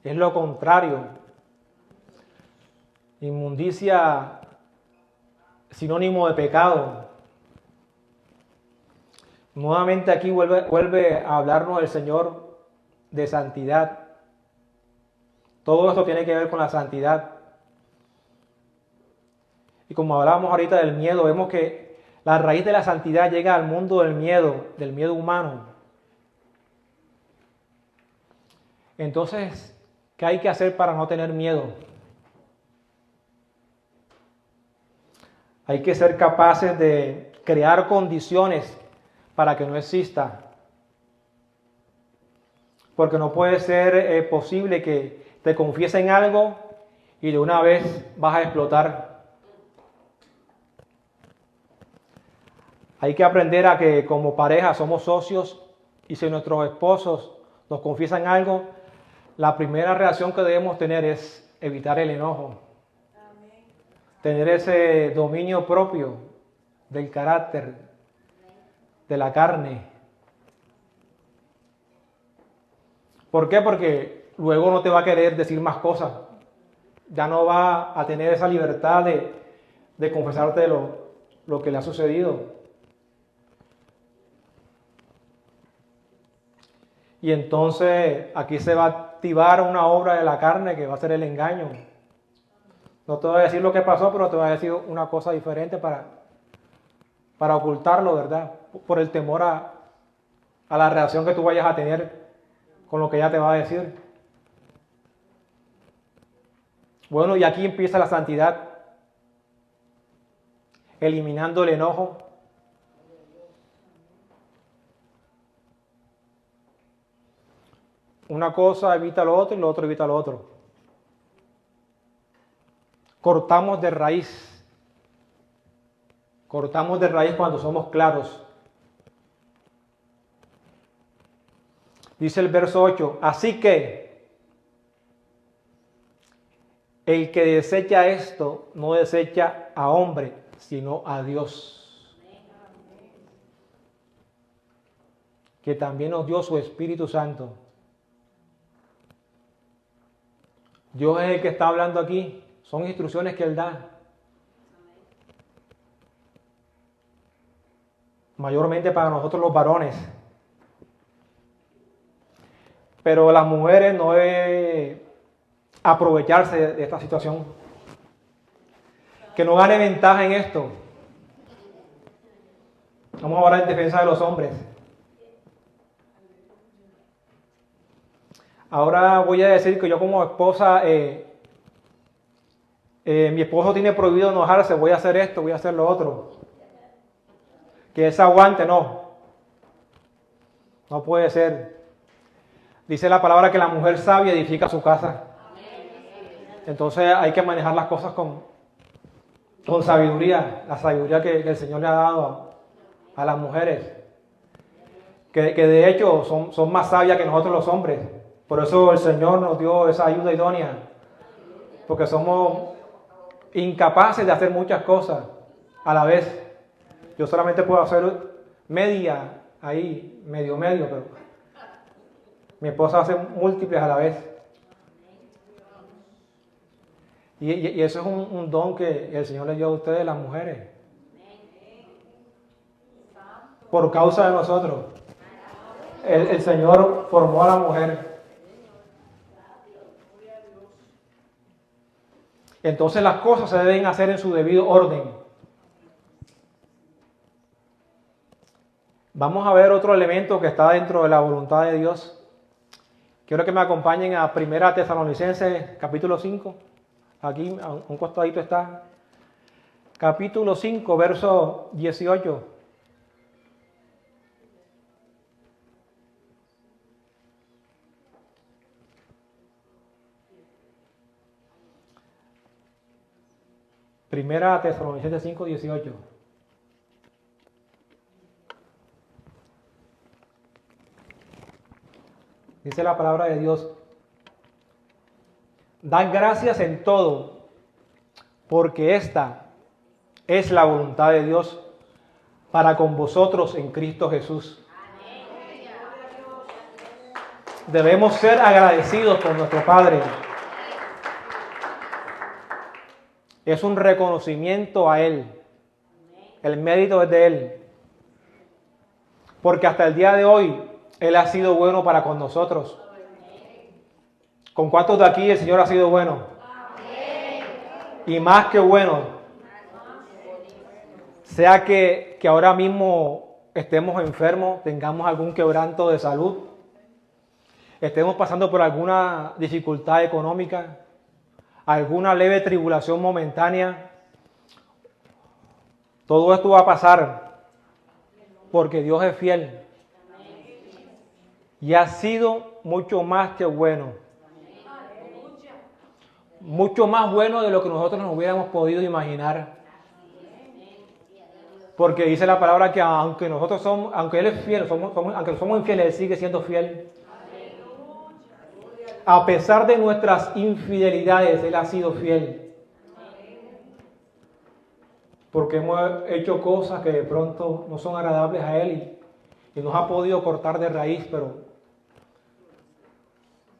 Es lo contrario. Inmundicia, sinónimo de pecado. Nuevamente aquí vuelve a hablarnos el Señor de santidad. Todo esto tiene que ver con la santidad. Y como hablábamos ahorita del miedo, vemos que la raíz de la santidad llega al mundo del miedo humano. Entonces, ¿qué hay que hacer para no tener miedo? Hay que ser capaces de crear condiciones para que no exista. Porque no puede ser posible que te confiesen algo y de una vez vas a explotar. Hay que aprender a que como pareja somos socios y si nuestros esposos nos confiesan algo, la primera reacción que debemos tener es evitar el enojo. Amén. Tener ese dominio propio del carácter, de la carne. ¿Por qué? Porque luego no te va a querer decir más cosas. Ya no va a tener esa libertad de confesarte lo que le ha sucedido. Y entonces aquí se va a activar una obra de la carne que va a ser el engaño. No te voy a decir lo que pasó, pero te voy a decir una cosa diferente para ocultarlo, ¿verdad? Por el temor a la reacción que tú vayas a tener con lo que ella te va a decir. Bueno, y aquí empieza la santidad, eliminando el enojo. Una cosa evita lo otro y lo otro evita lo otro. Cortamos de raíz. Cortamos de raíz cuando somos claros. Dice el verso 8, así que el que desecha esto no desecha a hombre, sino a Dios, que también nos dio su Espíritu Santo. Dios es el que está hablando aquí. Son instrucciones que Él da. Mayormente para nosotros los varones. Pero las mujeres no deben aprovecharse de esta situación. Que no gane ventaja en esto. Vamos ahora en defensa de los hombres. Ahora voy a decir que yo como esposa, mi esposo tiene prohibido enojarse, voy a hacer esto, voy a hacer lo otro. Que él se aguante, no. No puede ser. Dice la palabra que la mujer sabia edifica su casa. Entonces hay que manejar las cosas con sabiduría, la sabiduría que el Señor le ha dado a las mujeres. Que de hecho son más sabias que nosotros los hombres. Por eso el Señor nos dio esa ayuda idónea. Porque somos incapaces de hacer muchas cosas a la vez. Yo solamente puedo hacer media, ahí, medio, pero mi esposa hace múltiples a la vez. Y eso es un don que el Señor le dio a ustedes, las mujeres. Por causa de nosotros. El Señor formó a la mujer. Entonces las cosas se deben hacer en su debido orden. Vamos a ver otro elemento que está dentro de la voluntad de Dios. Quiero que me acompañen a 1 Tesalonicenses capítulo 5. Aquí a un costadito está. Capítulo 5, verso 18. Primera Tesalonicenses 5, 18. Dice la palabra de Dios. Dad gracias en todo, porque esta es la voluntad de Dios para con vosotros en Cristo Jesús. Debemos ser agradecidos con nuestro Padre. Es un reconocimiento a Él. El mérito es de Él. Porque hasta el día de hoy, Él ha sido bueno para con nosotros. ¿Con cuántos de aquí el Señor ha sido bueno? Y más que bueno. Sea que ahora mismo estemos enfermos, tengamos algún quebranto de salud, estemos pasando por alguna dificultad económica, alguna leve tribulación momentánea, todo esto va a pasar porque Dios es fiel y ha sido mucho más que bueno, mucho más bueno de lo que nosotros nos hubiéramos podido imaginar. Porque dice la palabra que aunque nosotros somos, aunque Él es fiel, aunque somos infieles, Él sigue siendo fiel. A pesar de nuestras infidelidades, Él ha sido fiel. Porque hemos hecho cosas que de pronto no son agradables a Él y nos ha podido cortar de raíz, pero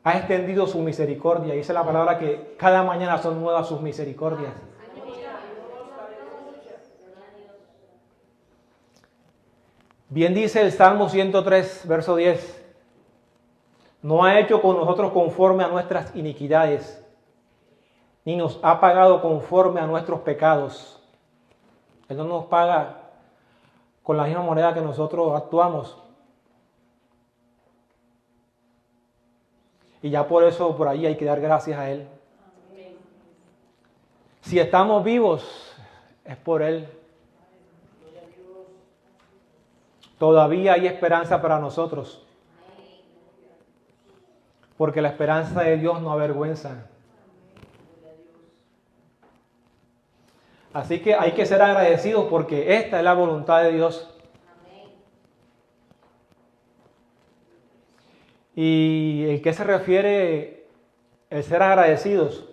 ha extendido su misericordia. Dice la palabra que cada mañana son nuevas sus misericordias. Bien dice el Salmo 103, verso 10. No ha hecho con nosotros conforme a nuestras iniquidades, ni nos ha pagado conforme a nuestros pecados. Él no nos paga con la misma moneda que nosotros actuamos. Y ya por eso, por ahí hay que dar gracias a Él. Si estamos vivos, es por Él. Todavía hay esperanza para nosotros. Porque la esperanza de Dios no avergüenza. Así que hay que ser agradecidos porque esta es la voluntad de Dios. Y el que se refiere el ser agradecidos,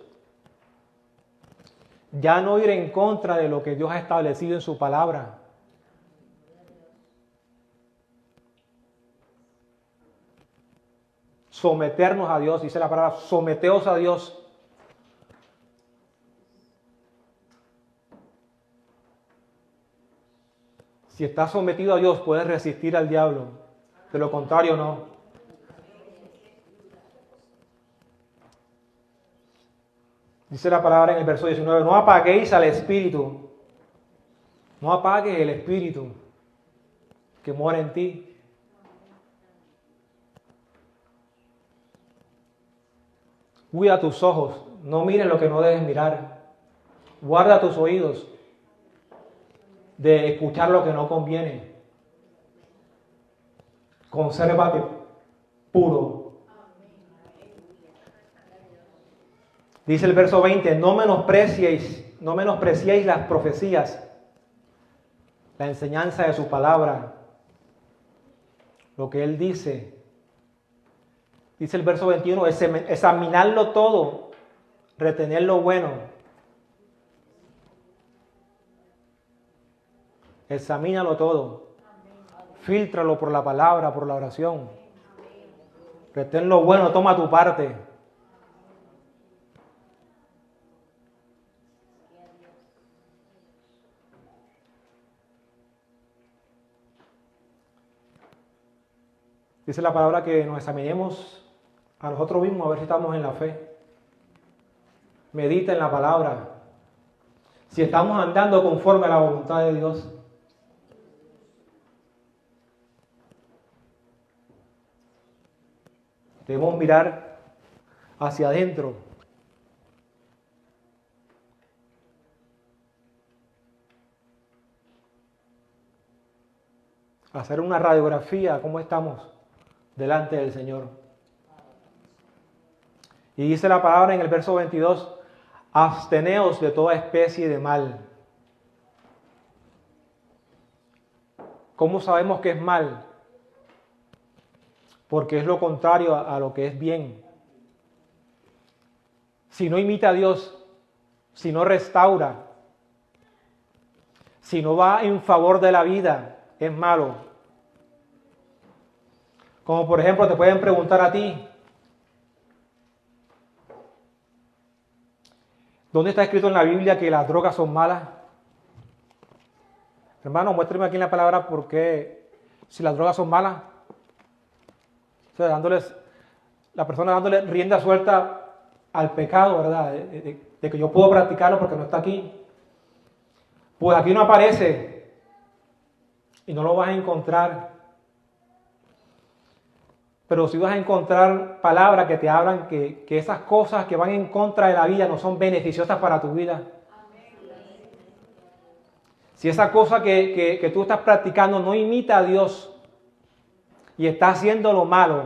ya no ir en contra de lo que Dios ha establecido en su palabra. Someternos a Dios, dice la palabra, someteos a Dios. Si estás sometido a Dios, puedes resistir al diablo. De lo contrario, no. Dice la palabra en el verso 19, no apaguéis al Espíritu. No apagues el Espíritu que mora en ti. Cuida tus ojos, no mires lo que no debes mirar. Guarda tus oídos de escuchar lo que no conviene. Consérvate puro. Dice el verso 20, no menospreciéis las profecías, la enseñanza de su palabra, lo que Él dice. Dice el verso 21, examinarlo todo, retener lo bueno. Examínalo todo. Fíltralo por la palabra, por la oración. Retén lo bueno, toma tu parte. Dice la palabra que nos examinemos a nosotros mismos a ver si estamos en la fe. Medita en la palabra. Si estamos andando conforme a la voluntad de Dios. Debemos mirar hacia adentro. Hacer una radiografía, cómo estamos delante del Señor. Y dice la palabra en el verso 22, absteneos de toda especie de mal. ¿Cómo sabemos que es mal? Porque es lo contrario a lo que es bien. Si no imita a Dios, si no restaura, si no va en favor de la vida, es malo. Como por ejemplo te pueden preguntar a ti, ¿dónde está escrito en la Biblia que las drogas son malas? Hermano, muéstrame aquí en la palabra por qué, si las drogas son malas. O sea, la persona dándole rienda suelta al pecado, ¿verdad? De que yo puedo practicarlo porque no está aquí. Pues aquí no aparece y no lo vas a encontrar. Pero sí vas a encontrar palabras que te hablan que esas cosas que van en contra de la vida no son beneficiosas para tu vida. Si esa cosa que tú estás practicando no imita a Dios y está haciendo lo malo,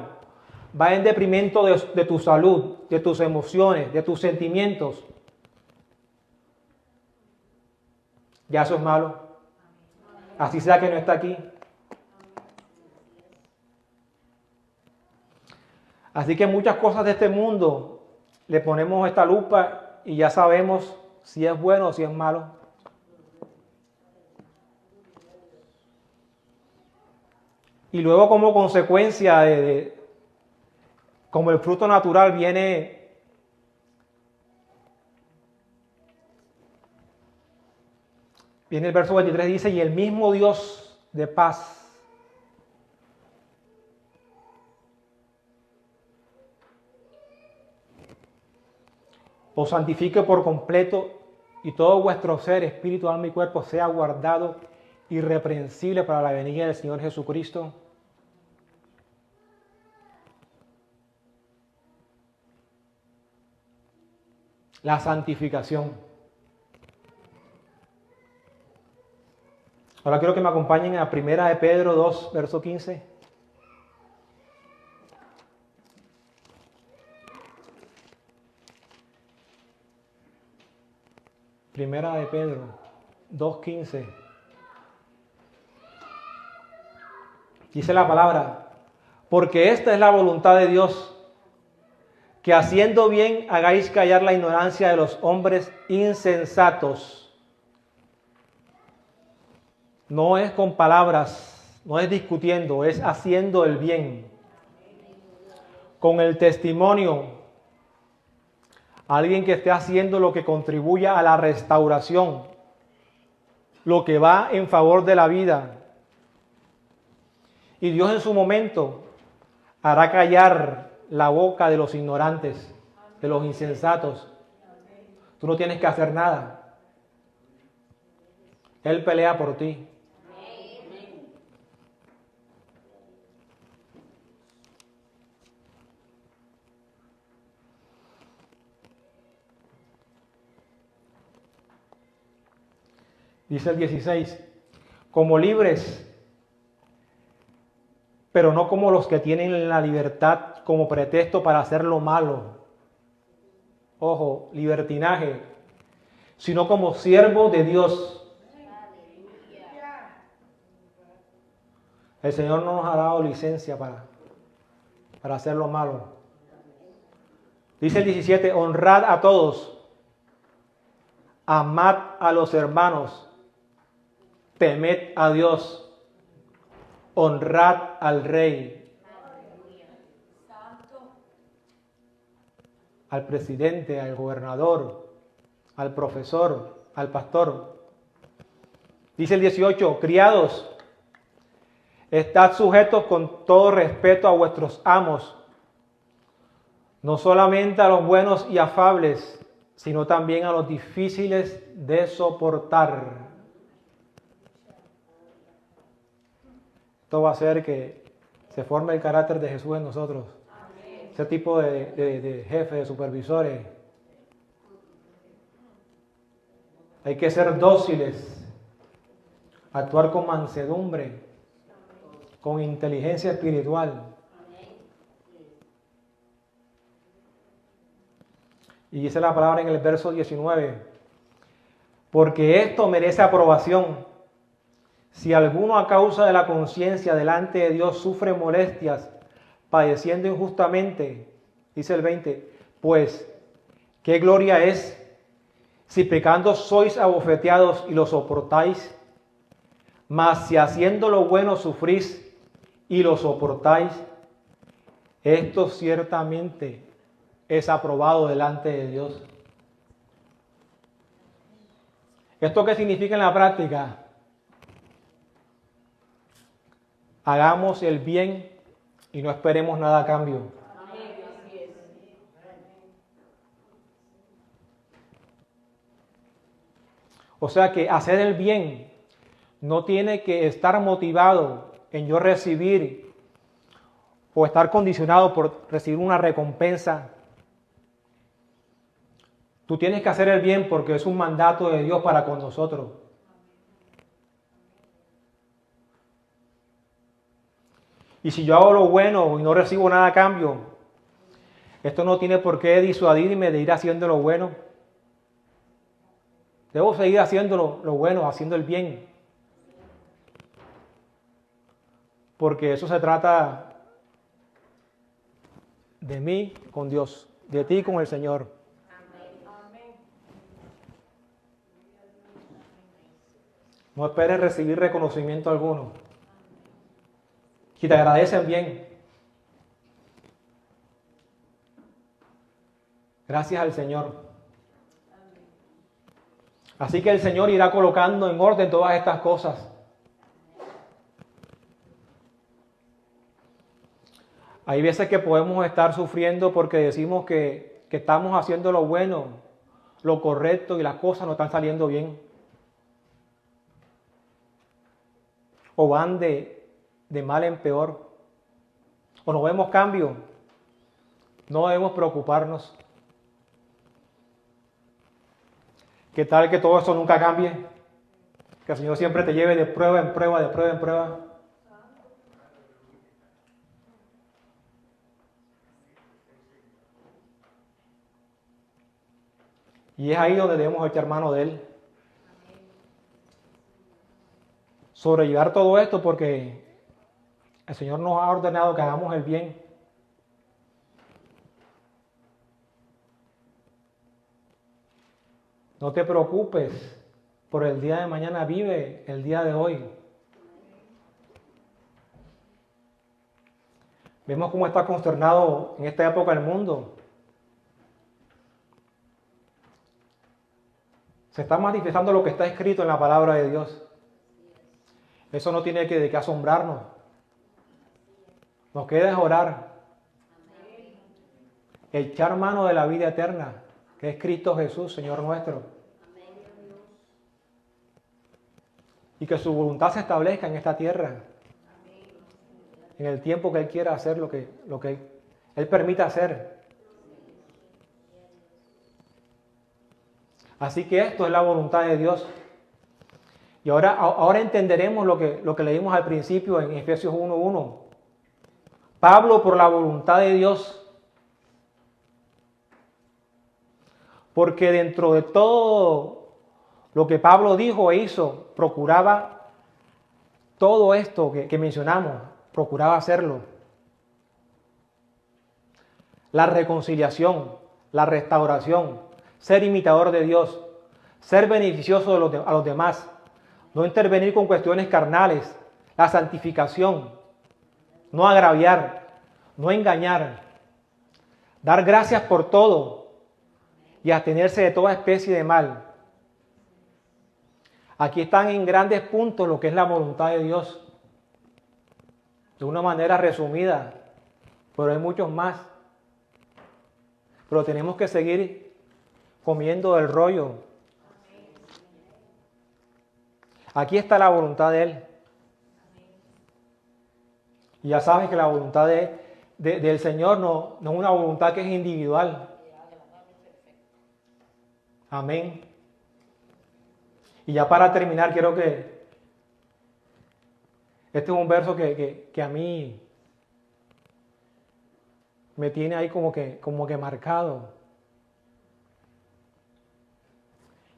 va en detrimento de tu salud, de tus emociones, de tus sentimientos, ya eso es malo. Así sea que no está aquí. Así que muchas cosas de este mundo le ponemos esta lupa y ya sabemos si es bueno o si es malo. Y luego como consecuencia como el fruto natural viene el verso 23, dice, y el mismo Dios de paz os santifique por completo y todo vuestro ser, espíritu, alma y cuerpo sea guardado irreprensible para la venida del Señor Jesucristo. La santificación. Ahora quiero que me acompañen a 1 de Pedro 2, verso 15. Primera de Pedro 2:15. Dice la palabra, porque esta es la voluntad de Dios, que haciendo bien hagáis callar la ignorancia de los hombres insensatos. No es con palabras, no es discutiendo, es haciendo el bien. Con el testimonio, alguien que esté haciendo lo que contribuya a la restauración, lo que va en favor de la vida. Y Dios en su momento hará callar la boca de los ignorantes, de los insensatos. Tú no tienes que hacer nada. Él pelea por ti. Dice el 16, como libres, pero no como los que tienen la libertad como pretexto para hacer lo malo. Ojo, libertinaje, sino como siervos de Dios. El Señor no nos ha dado licencia para hacer lo malo. Dice el 17, honrad a todos, amad a los hermanos, temed a Dios, honrad al rey, al presidente, al gobernador, al profesor, al pastor. Dice el 18, criados, estad sujetos con todo respeto a vuestros amos, no solamente a los buenos y afables, sino también a los difíciles de soportar. Esto va a hacer que se forme el carácter de Jesús en nosotros. Amén. Ese tipo de jefes, de supervisores. Hay que ser dóciles, actuar con mansedumbre, con inteligencia espiritual. Y dice la palabra en el verso 19, porque esto merece aprobación. Si alguno a causa de la conciencia delante de Dios sufre molestias, padeciendo injustamente, dice el 20, pues, ¿qué gloria es Si pecando sois abofeteados y lo soportáis, mas si haciendo lo bueno sufrís y lo soportáis, esto ciertamente es aprobado delante de Dios. ¿Esto qué significa en la práctica? Hagamos el bien y no esperemos nada a cambio. O sea que hacer el bien no tiene que estar motivado en yo recibir o estar condicionado por recibir una recompensa. Tú tienes que hacer el bien porque es un mandato de Dios para con nosotros. Y si yo hago lo bueno y no recibo nada a cambio, esto no tiene por qué disuadirme de ir haciendo lo bueno. Debo seguir haciendo lo bueno, haciendo el bien. Porque eso se trata de mí con Dios, de ti con el Señor. No esperes recibir reconocimiento alguno. Si te agradecen, bien. Gracias al Señor. Así que el Señor irá colocando en orden todas estas cosas. Hay veces que podemos estar sufriendo porque decimos que estamos haciendo lo bueno, lo correcto y las cosas no están saliendo bien. O van de mal en peor. O no vemos cambio. No debemos preocuparnos. ¿Qué tal que todo eso nunca cambie? Que el Señor siempre te lleve de prueba en prueba, de prueba en prueba. Y es ahí donde debemos echar mano de Él. Sobrellevar todo esto porque el Señor nos ha ordenado que hagamos el bien. No te preocupes por el día de mañana, vive el día de hoy. Vemos cómo está consternado en esta época el mundo. Se está manifestando lo que está escrito en la palabra de Dios. Eso no tiene de qué asombrarnos. Nos queda es orar. Echar mano de la vida eterna, que es Cristo Jesús, Señor nuestro. Y que su voluntad se establezca en esta tierra. En el tiempo que Él quiera hacer lo que Él permita hacer. Así que esto es la voluntad de Dios. Y ahora entenderemos lo que leímos al principio en Efesios 1:1. Pablo, por la voluntad de Dios, porque dentro de todo lo que Pablo dijo e hizo, procuraba todo esto que mencionamos, procuraba hacerlo. La reconciliación, la restauración, ser imitador de Dios, ser beneficioso a los demás, no intervenir con cuestiones carnales, la santificación, no agraviar, no engañar, dar gracias por todo y abstenerse de toda especie de mal. Aquí están en grandes puntos lo que es la voluntad de Dios, de una manera resumida, pero hay muchos más. Pero tenemos que seguir comiendo el rollo. Aquí está la voluntad de Él. Y ya sabes que la voluntad del Señor no es una voluntad que es individual. Amén. Y ya para terminar, quiero que... Este es un verso que a mí me tiene ahí como que marcado.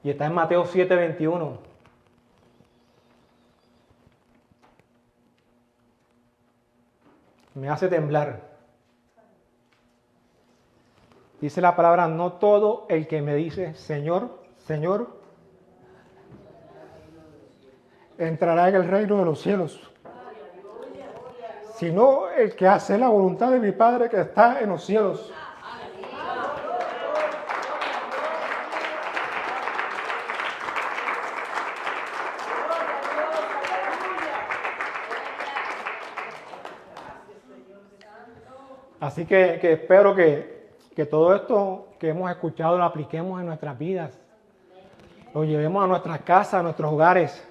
Y está en Mateo 7:21. Me hace temblar. Dice la palabra: no todo el que me dice Señor, Señor, entrará en el reino de los cielos, sino el que hace la voluntad de mi Padre que está en los cielos. Así que espero que todo esto que hemos escuchado lo apliquemos en nuestras vidas, lo llevemos a nuestras casas, a nuestros hogares.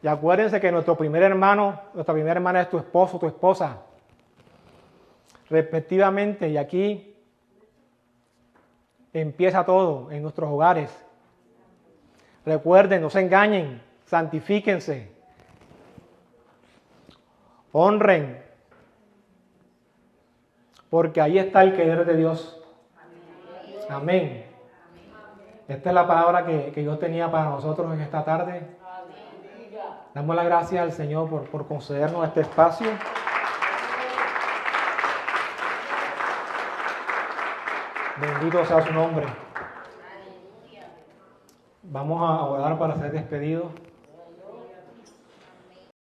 Y acuérdense que nuestra primera hermana es tu esposo, tu esposa, respectivamente. Y aquí empieza todo en nuestros hogares. Recuerden, no se engañen, santifíquense, honren, porque ahí está el querer de Dios. Amén. Esta es la palabra que yo tenía para nosotros en esta tarde. Damos las gracias al Señor por concedernos este espacio. Bendito sea su nombre. Vamos a orar para ser despedidos.